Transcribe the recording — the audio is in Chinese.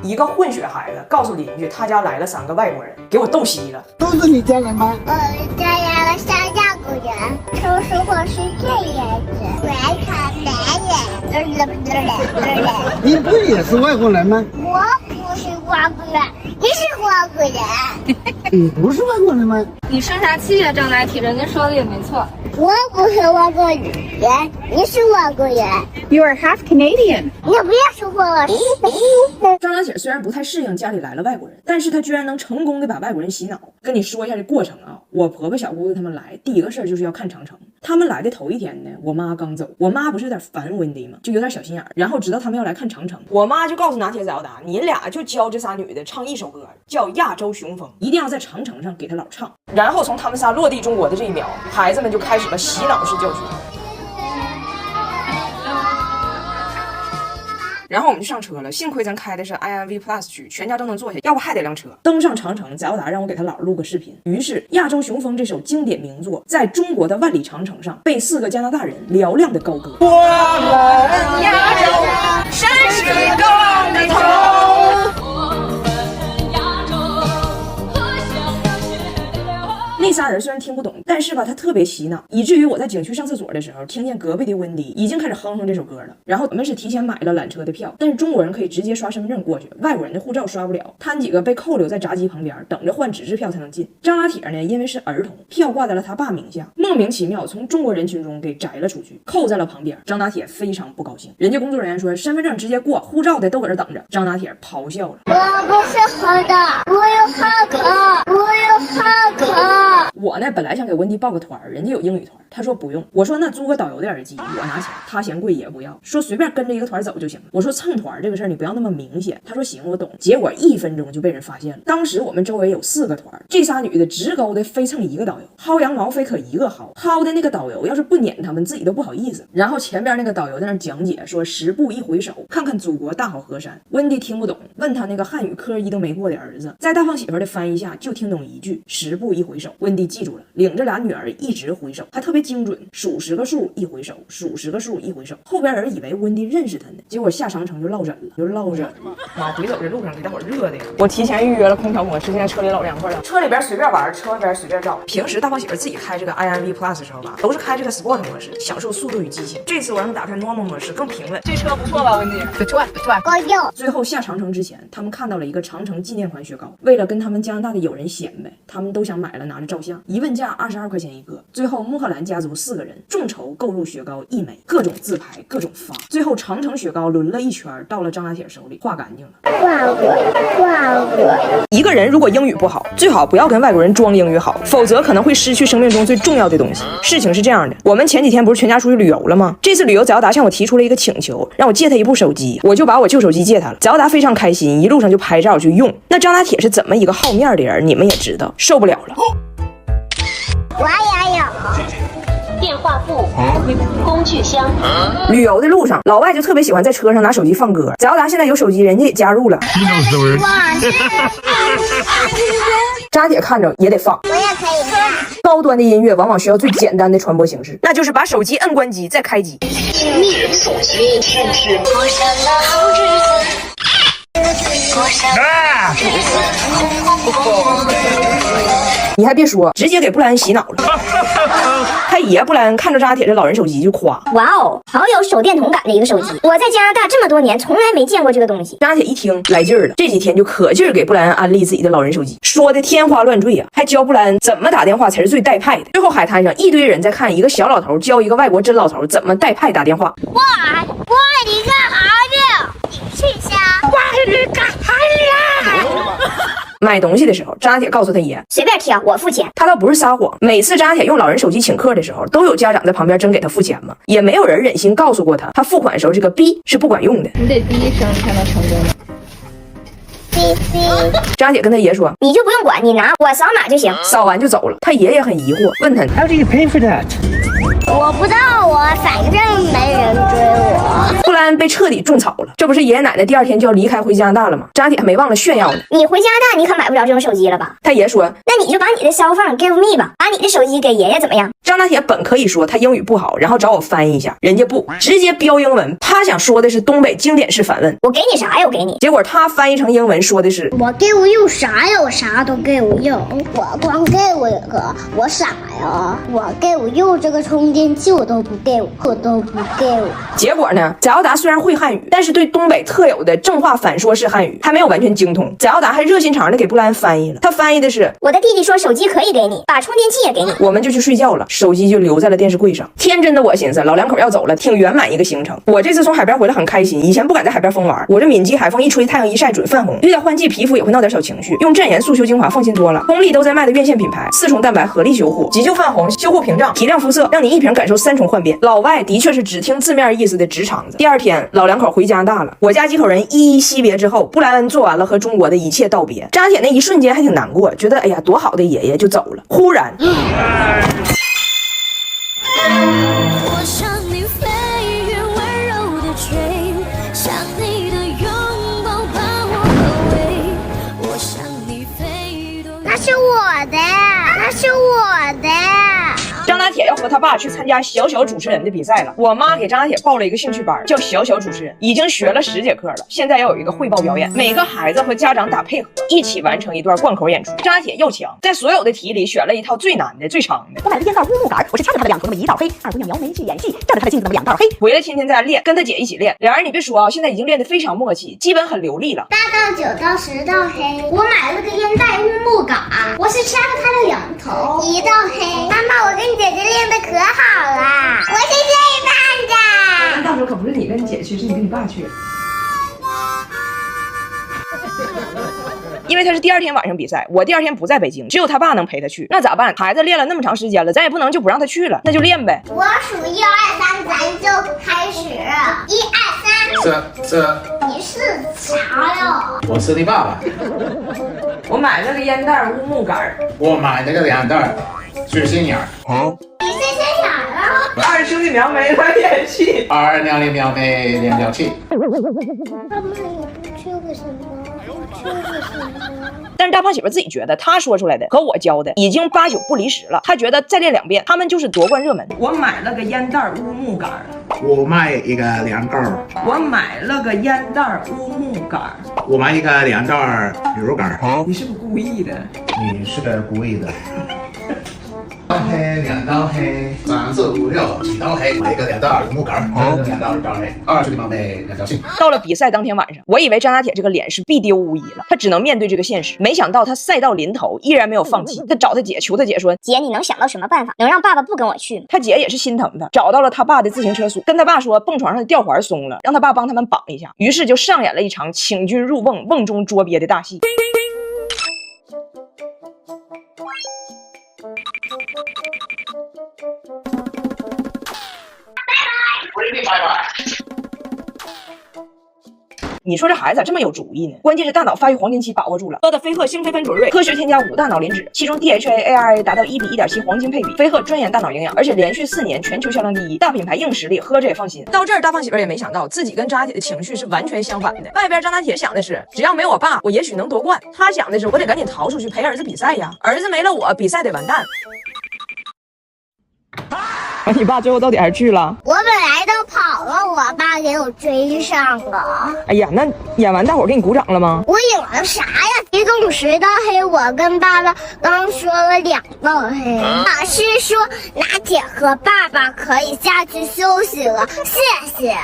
一个混血孩子告诉邻居他家来了3个外国人，给我逗稀了。都是你家人吗？我家来了3外国人，说实话是这样子，我看男人，你不也是外国人吗？我不是外国人，你是外国人。你不是外国人吗？你生啥气呀，张大体？人家说的也没错。我不是外国人，你是外国人。You are half Canadian。你不要说话了。张大铁虽然不太适应家里来了外国人，但是他居然能成功的把外国人洗脑。跟你说一下这过程啊，我婆婆小姑子他们来，第一个事儿就是要看长城。他们来的头一天呢，我妈刚走，我妈不是有点烦温迪吗？就有点小心眼儿。然后知道他们要来看长城，我妈就告诉拿铁早达，你俩就教这仨女的唱一首歌，叫《亚洲雄风》，一定要在长城上给他老唱。然后从他们仨落地中国的这一秒，孩子们就开始了洗脑式教学。然后我们就上车了，幸亏咱开的是 IMV Plus 区，全家都能坐下，要不还得辆车。登上长城，早达让我给他姥录个视频。于是《亚洲雄风》这首经典名作，在中国的万里长城上被4个加拿大人嘹亮的高歌。我们亚洲山水更的头。那仨人虽然听不懂，但是吧，他特别洗脑，以至于我在景区上厕所的时候，听见隔壁的温迪已经开始哼哼这首歌了。然后我们是提前买了缆车的票，但是中国人可以直接刷身份证过去，外国人的护照刷不了。他们几个被扣留在闸机旁边，等着换纸质票才能进。张大铁呢，因为是儿童，票挂在了他爸名下，莫名其妙从中国人群中给摘了出去，扣在了旁边。张大铁非常不高兴，人家工作人员说身份证直接过，护照的都搁这等着。张大铁咆哮了：我不是好的，我有好客，我有好客。我呢，本来想给温迪报个团，人家有英语团，他说不用。我说那租个导游的耳机，我拿钱，他嫌贵也不要，说随便跟着一个团走就行了。我说蹭团这个事儿你不要那么明显，他说行，我懂。结果1分钟就被人发现了。当时我们周围有4个团，这仨女的直勾的非蹭一个导游，薅羊毛非可一个薅的那个导游要是不撵他们，自己都不好意思。然后前边那个导游在那讲解说10步一回首，看看祖国大好河山。温迪听不懂，问他那个汉语科1都没过的儿子，在大胖媳妇的翻译下就听懂一句10步一回首。温迪记住了，领着俩女儿一直回首，还特别精准，数10个数一回首，数10个数一回首。后边人以为温迪认识他呢，结果下长城就落枕了，妈，回走这路上给大伙热的呀！我提前预约了空调模式，现在车里老凉快了，车里边随便玩，车外边随便照。平时大胖媳妇自己开这个 IMV Plus 的时候吧，都是开这个 Sport 模式，享受速度与激情。这次我让他打开 Normal 模式，更平稳。这车不错吧，温迪？不错。高兴。最后下长城之前，他们看到了一个长城纪念款雪糕，为了跟他们加拿大的友人显摆，他们都想买了拿着照相，一问价22块钱一个。最后穆赫兰家族4个人众筹购入雪糕1枚，各种自拍，各种发。最后长城雪糕轮了一圈，到了张大铁手里，化干净了。外国。一个人如果英语不好，最好不要跟外国人装英语好，否则可能会失去生命中最重要的东西。事情是这样的，我们前几天不是全家出去旅游了吗？这次旅游早达向我提出了一个请求，让我借他一部手机，我就把我旧手机借他了。早达非常开心，一路上就拍照去用。那张大铁是怎么一个好面的人，你们也知道，受不了了。我也有。电话簿、工具箱。旅游的路上，老外就特别喜欢在车上拿手机放歌。早达现在有手机，人家也加入了。扎铁看着也得放。我也可以看。高端的音乐往往需要最简单的传播形式，那就是把手机摁关机再开机。你的手机是不是过上了好日子？过上了好日子。你还别说，直接给布兰洗脑了。他爷布兰看着扎铁这老人手机就夸：哇哦，好有手电筒感的一个手机！我在加拿大这么多年，从来没见过这个东西。扎铁一听来劲儿了，这几天就可劲儿给布兰安利自己的老人手机，说的天花乱坠呀，还教布兰怎么打电话才是最带派的。最后海滩上一堆人在看一个小老头教一个外国真老头怎么带派打电话。我你干啥呢？去虾。我你干啥呢？买东西的时候，扎铁告诉他爷随便挑，我付钱。他倒不是撒谎，每次扎铁用老人手机请客的时候，都有家长在旁边真给他付钱嘛，也没有人忍心告诉过他，他付款的时候这个逼是不管用的。你得第一声才能成功。扎铁跟他爷说：“你就不用管，你拿，我扫码就行。”扫完就走了。他爷爷很疑惑，问他 How do you pay for that？ 我不知道反正没人追我。布兰被彻底种草了，这不是爷爷奶奶第2天就要离开回加拿大了吗？扎铁还没忘了炫耀呢。你回加拿大，你可买不着这种手机了吧？他爷说：“那你就把你的cell phone give me 吧，把你的手机给爷爷怎么样？”张大铁本可以说他英语不好，然后找我翻译一下，人家不，直接标英文。他想说的是东北经典式反问，我给你啥呀？我给你。结果他翻译成英文说的是我给我用啥呀？我啥都给我用，我光给我一个，我傻呀？我给我用这个充电器，我都不给我，我都不给我。结果呢，翟耀达虽然会汉语，但是对东北特有的正话反说式汉语还没有完全精通。翟耀达还热心肠的给布莱恩翻译了，他翻译的是我的弟弟说手机可以给你，把充电器也给你。我们就去睡觉了，手机就留在了电视柜上。天真的我寻思，老两口要走了，挺圆满一个行程。我这次从海边回来很开心，以前不敢在海边疯玩，我这敏捷海风一吹，太阳一晒准泛红。遇到换季皮肤也会闹点小情绪，用镇炎速修精华放心多了。功力都在卖的院线品牌，4重蛋白合力修护，急救泛红，修护屏障，提亮肤色，让你一瓶感受3重焕变。老外的确是只听字面意思的直肠子。第二天，老两口回加拿大了，我家几口人一一惜别之后，布莱恩做完了和中国的一切道别。张铁那一瞬间还挺难过，觉得哎呀多好的爷爷就走了。忽然我向你飞越温柔的吹，向你的拥抱把我包围。我向你飞多。那是我的，那是我的。张大铁要和他爸去参加小小主持人的比赛了。我妈给张大铁报了一个兴趣班，叫小小主持人，已经学了10节课了。现在要有一个汇报表演，每个孩子和家长打配合，一起完成一段贯口演出。张大铁又强，在所有的题里选了一套最难的、最长的。我买了烟袋乌木杆，我是掐着他的两头那么一道黑。二姑娘描眉去演戏，照着他的镜子那么2道黑。回来天天在家练，跟他姐一起练。俩人你别说啊，现在已经练得非常默契，基本很流利了。8到9到10道黑，我买了个烟袋乌木杆，我是掐着它的两头1道黑。妈妈，我跟姐姐练得可好了，我是最棒的。到时候可不是你跟你姐去，是你跟你爸去。因为他是第2天晚上比赛，我第2天不在北京，只有他爸能陪他去。那咋办？孩子练了那么长时间了，咱也不能就不让他去了，那就练呗。我数1、2、3，咱就开始。1、2、3。这，你是啥呀？我是你爸爸。我买了个烟袋乌木杆，我买了个2袋是心眼儿。你是心眼儿啊？二兄弟描眉来演戏，二娘的描眉2条气。他们也不缺个什么，不缺个什么。但是大胖媳妇自己觉得，她说出来的和我教的已经8、9不离10了。她觉得再练2遍，他们就是夺冠热门。我买了个烟袋乌木杆，我买一个2袋。我买了个烟袋乌木杆，我买一个2袋牛肉干。你是不是故意的？你是个故意的。1道黑2道黑3、4、5、6几道黑，买一个2袋乌木杆，2袋黑，二兄弟描眉2条气。到了比赛当天晚上，我以为张大铁这个脸是必丢无疑了，他只能面对这个现实。没想到他赛到临头依然没有放弃，他找他姐求他姐说：“姐，你能想到什么办法能让爸爸不跟我去吗？”他姐也是心疼他，找到了他爸的自行车锁，跟他爸说蹦床上的吊环松了，让他爸帮他们绑一下。于是就上演了一场请君入瓮，瓮中捉鳖的大戏。你说这孩子这么有主意呢？关键是大脑发育黄金期把握住了。喝的飞鹤星飞芬准瑞，科学添加5大脑磷脂，其中 DHA、ARA 达到1比1.7黄金配比。飞鹤专研大脑营养，而且连续4年全球销量第1，大品牌硬实力，喝着也放心。到这儿，大胖媳妇也没想到自己跟张大铁的情绪是完全相反的。外边张大铁想的是，只要没我爸，我也许能夺冠。他想的是，我得赶紧逃出去陪儿子比赛呀，儿子没了我，比赛得完蛋。你爸最后到底还是去了？我本来都跑了，我爸给我追上了。哎呀，那演完大伙儿给你鼓掌了吗？我演了啥呀？一共10道黑，我跟爸爸刚说了2道黑。老师说拿铁和爸爸可以下去休息了，谢谢。